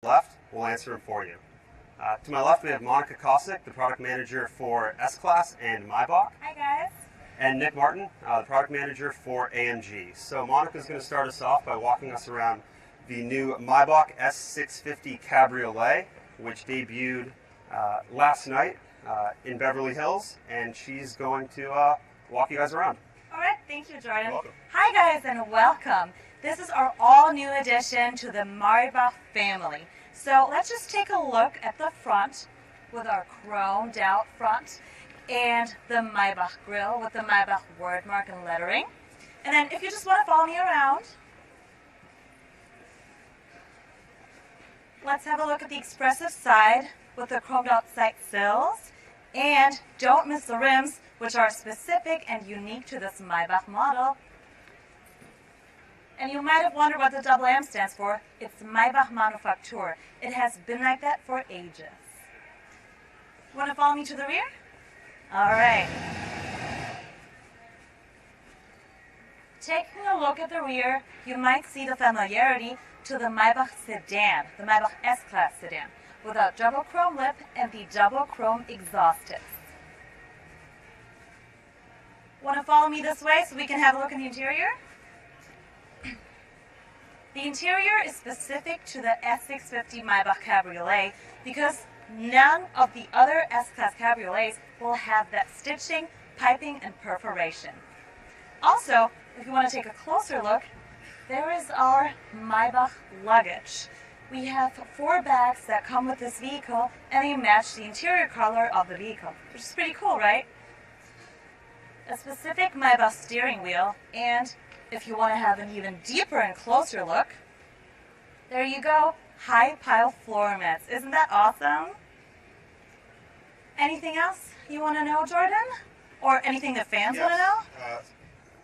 Left, we'll answer them for you. To my left, we have Monica Kosick, the product manager for S-Class and Maybach. Hi guys. And Nick Martin, the product manager for AMG. So Monica's going to start us off by walking us around the new Maybach S650 Cabriolet, which debuted last night in Beverly Hills, and she's going to walk you guys around. All right, thank you, Jordan. You're welcome. Hi guys, and welcome. This is our all-new addition to the Maybach family. So let's just take a look at the front with our chromed out front and the Maybach grille with the Maybach wordmark and lettering. And then if you just want to follow me around, let's have a look at the expressive side with the chromed out side sills. And don't miss the rims, which are specific and unique to this Maybach model. And you might have wondered what the double M stands for. It's Maybach Manufaktur. It has been like that for ages. Want to follow me to the rear? All right. Taking a look at the rear, you might see the familiarity to the Maybach sedan, the Maybach S-Class sedan, with a double chrome lip and the double chrome exhaust tips. Want to follow me this way so we can have a look at the interior? The interior is specific to the S650 Maybach Cabriolet because none of the other S-Class Cabriolets will have that stitching, piping, and perforation. Also, if you want to take a closer look, there is our Maybach luggage. We have 4 bags that come with this vehicle, and they match the interior color of the vehicle, which is pretty cool, right? A specific Maybach steering wheel, and if you want to have an even deeper and closer look, there you go, high pile floor mats. Isn't that awesome? Anything else you want to know, Jordan? Or anything the fans want to know?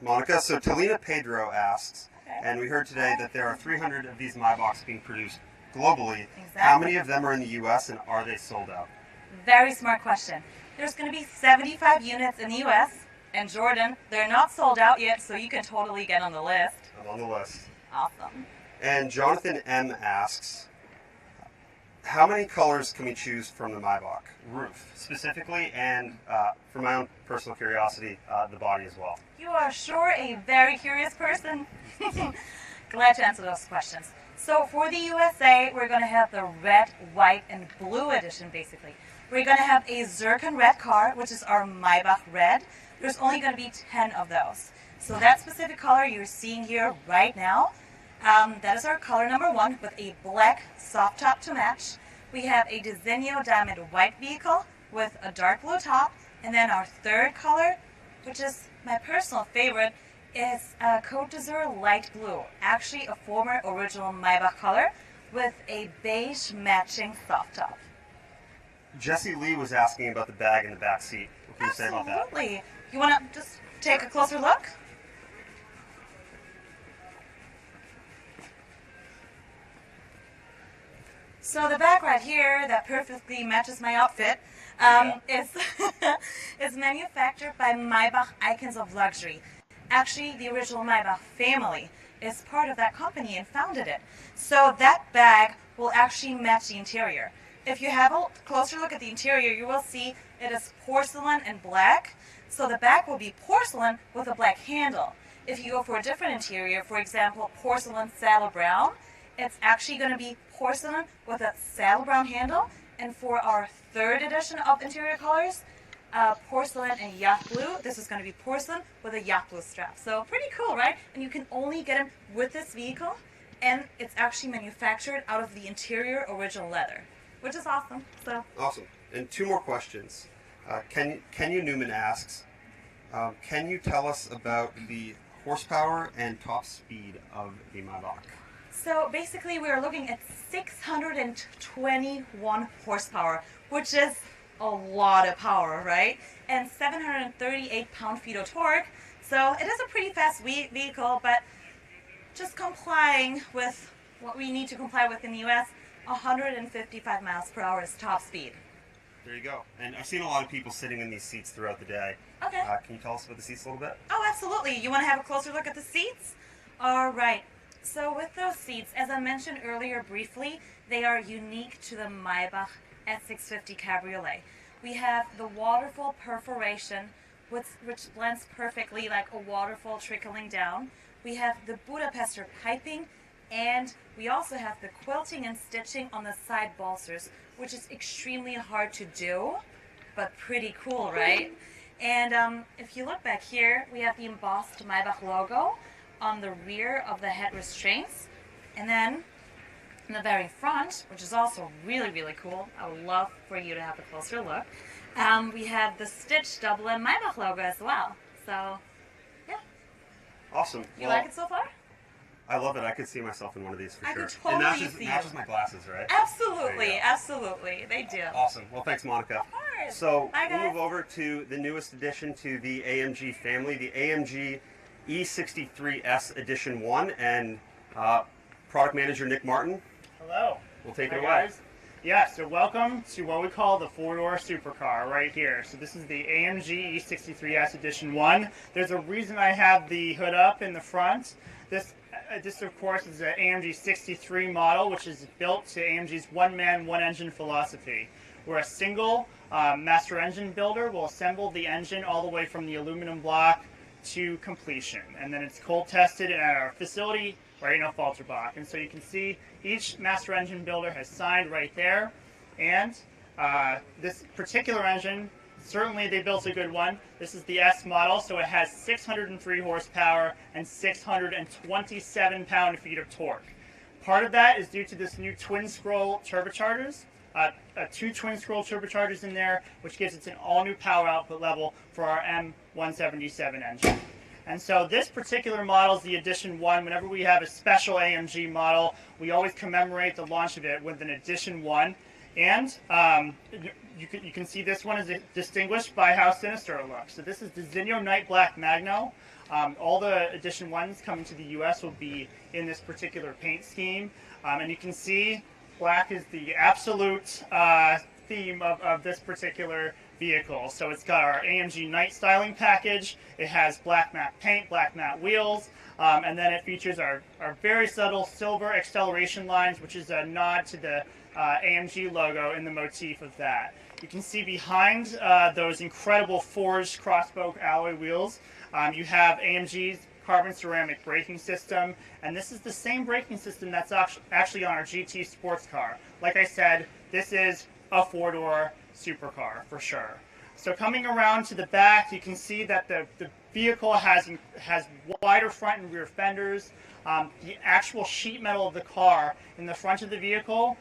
Monica, so Talina Pedro asks, and we heard today that there are 300 of these Maybachs being produced globally. Exactly. How many of them are in the U.S. and are they sold out? Very smart question. There's going to be 75 units in the U.S. And Jordan, they're not sold out yet, so you can totally get on the list. I'm on the list. Awesome. And Jonathan M. asks, how many colors can we choose from the Maybach roof specifically, and for my own personal curiosity, the body as well? You are sure a very curious person. Glad to answer those questions. So for the USA, we're going to have the red, white, and blue edition, basically. We're going to have a zircon red car, which is our Maybach red. There's only going to be 10 of those. So that specific color you're seeing here right now, that is our color number 1 with a black soft top to match. We have a Designo Diamond white vehicle with a dark blue top. And then our third color, which is my personal favorite, is Côte d'Azur light blue. Actually a former original Maybach color with a beige matching soft top. Jesse Lee was asking about the bag in the back seat. What can you say about that? Absolutely. You want to just take a closer look? So the bag right here that perfectly matches my outfit is is manufactured by Maybach Icons of Luxury. Actually, the original Maybach family is part of that company and founded it. So that bag will actually match the interior. If you have a closer look at the interior, you will see it is porcelain and black. So the back will be porcelain with a black handle. If you go for a different interior, for example, porcelain saddle brown, it's actually going to be porcelain with a saddle brown handle. And for our third edition of interior colors, porcelain and yacht blue, this is going to be porcelain with a yacht blue strap. So pretty cool, right? And you can only get them with this vehicle, and it's actually manufactured out of the interior original leather, which is awesome. So awesome. And 2 more questions. Kenya Newman asks, can you tell us about the horsepower and top speed of the Maybach? So basically we are looking at 621 horsepower, which is a lot of power, right? And 738 pound-feet of torque. So it is a pretty fast vehicle, but just complying with what we need to comply with in the US, 155 miles per hour is top speed. There you go. And I've seen a lot of people sitting in these seats throughout the day. Okay. Can you tell us about the seats a little bit? Oh, absolutely. You want to have a closer look at the seats? All right. So with those seats, as I mentioned earlier briefly, they are unique to the Maybach S650 Cabriolet. We have the waterfall perforation, which blends perfectly like a waterfall trickling down. We have the Budapester piping, and we also have the quilting and stitching on the side balsers, which is extremely hard to do, but pretty cool, right? And if you look back here, we have the embossed Maybach logo on the rear of the head restraints. And then in the very front, which is also really, really cool, I would love for you to have a closer look, we have the stitched double M Maybach logo as well. So, yeah. Awesome. You like it so far? I love it. I could see myself in one of these for I sure. could totally it see matches you. my glasses, right? Absolutely, absolutely. They do. Awesome. Well, thanks, Monica. Of course. So Bye, we'll guys. move over to the newest addition to the AMG family, the AMG E63S Edition 1, and product manager Nick Martin. Hello. We'll take Hi, it away. guys. Yeah, so welcome to what we call the four-door supercar right here. So this is the AMG E63S Edition 1. There's a reason I have the hood up in the front. This of course is an AMG 63 model, which is built to AMG's one-man, one-engine philosophy. We're a single master engine builder. We'll assemble the engine all the way from the aluminum block to completion. And then it's cold tested at our facility right in Falterbach. And so you can see each master engine builder has signed right there. And this particular engine, certainly they built a good one. This is the S model, so it has 603 horsepower and 627 pound-feet of torque. Part of that is due to this new twin-scroll turbochargers. Two twin-scroll turbochargers in there, which gives it an all-new power output level for our M177 engine. And so this particular model is the Edition 1. Whenever we have a special AMG model, we always commemorate the launch of it with an Edition 1. And you can see this one is distinguished by how sinister it looks. So this is the Zinio Night Black Magno. All the Edition 1s coming to the US will be in this particular paint scheme. And you can see black is the absolute theme of this particular vehicle. So it's got our AMG Night Styling package. It has black matte paint, black matte wheels, and then it features our very subtle silver acceleration lines, which is a nod to the AMG logo in the motif of that. You can see behind those incredible forged crossbow alloy wheels, you have AMG's carbon ceramic braking system, and this is the same braking system that's actually on our GT sports car. Like I said, this is a four-door supercar for sure. So coming around to the back, you can see that the vehicle has wider front and rear fenders. The actual sheet metal of the car in the front of the vehicle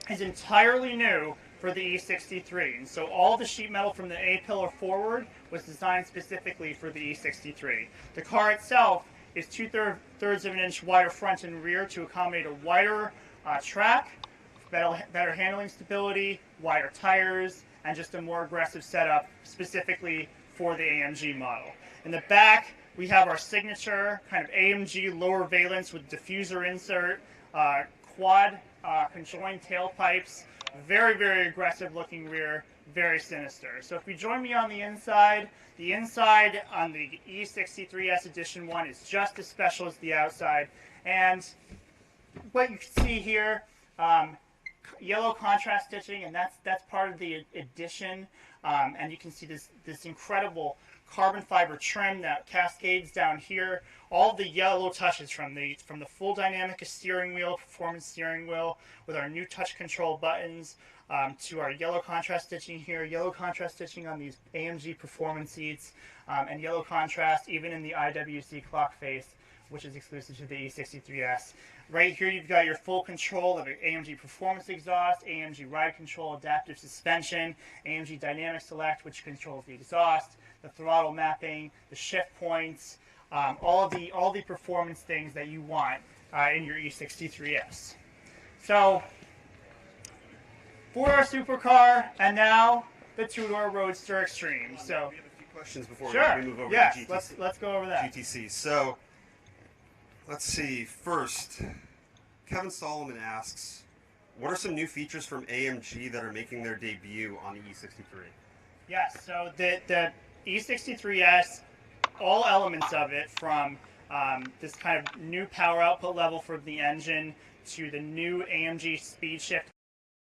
is entirely new for the E63. And so all the sheet metal from the A-pillar forward was designed specifically for the E63. The car itself is 2/3 of an inch wider front and rear to accommodate a wider track, better handling stability, wider tires, and just a more aggressive setup specifically for the AMG model. In the back, we have our signature kind of AMG lower valence with diffuser insert, quad conjoined tailpipes, very, very aggressive looking rear, very sinister. So if you join me on the inside on the E63S Edition 1 is just as special as the outside. And what you can see here, yellow contrast stitching, and that's part of the addition. And you can see this incredible carbon fiber trim that cascades down here. All the yellow touches from the full dynamic steering wheel, performance steering wheel, with our new touch control buttons, to our yellow contrast stitching here, yellow contrast stitching on these AMG performance seats, and yellow contrast even in the IWC clock face, which is exclusive to the E63S. Right here you've got your full control of the AMG Performance exhaust, AMG Ride Control, Adaptive Suspension, AMG Dynamic Select, which controls the exhaust, the throttle mapping, the shift points, all the performance things that you want in your E63S. So, four-door supercar, and now the two-door Roadster Extreme. So, we have a few questions before sure. we move over Yes, to GTC. let's go over that. GTC. So, let's see. First, Kevin Solomon asks, what are some new features from AMG that are making their debut on the E63? Yes, so the E63S, all elements of it, from this kind of new power output level for the engine, to the new AMG speed shift